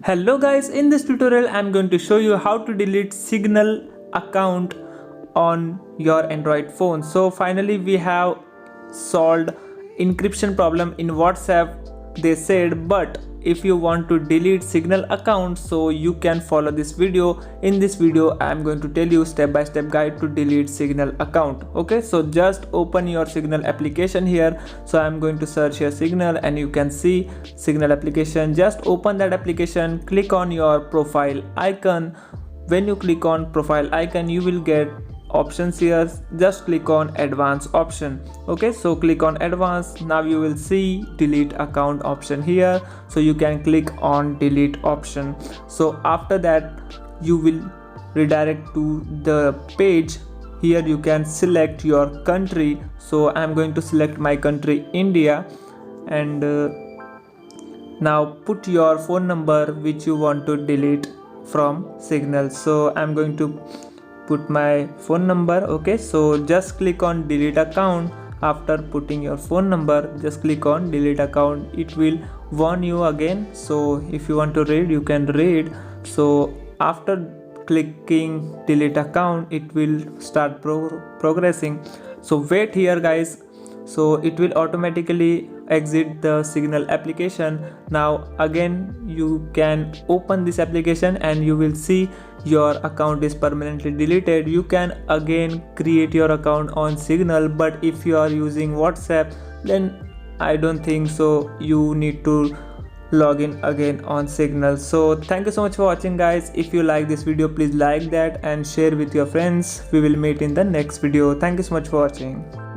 Hello guys, in this tutorial I'm going to show you how to delete Signal account on your Android phone. So finally we have solved encryption problem in WhatsApp, they said, but if you want to delete Signal account, so you can follow this video. In this video I'm going to tell you step-by-step guide to delete Signal account. Okay, so just open your Signal application here. So I'm going to search here Signal and you can see Signal application. Just open that application, click on your profile icon. When you click on profile icon, you will get options here. Just click on advanced option. Okay, so click on advanced. Now you will see delete account option here, so you can click on delete option. So after that you will redirect to the page. Here you can select your country. So I'm going to select my country India, and now put your phone number which you want to delete from Signal. So I'm going to put my phone number. Okay, so just click on delete account. After putting your phone number, just click on delete account. It will warn you again, so if you want to read, you can read. So after clicking delete account, it will start progressing. So wait here guys. So it will automatically exit the Signal application. Now again you can open this application and you will see your account is permanently deleted. You can again create your account on Signal, but if you are using WhatsApp, then I don't think so. You need to log in again on Signal. So thank you so much for watching guys. If you like this video, please like that and share with your friends. We will meet in the next video. Thank you so much for watching.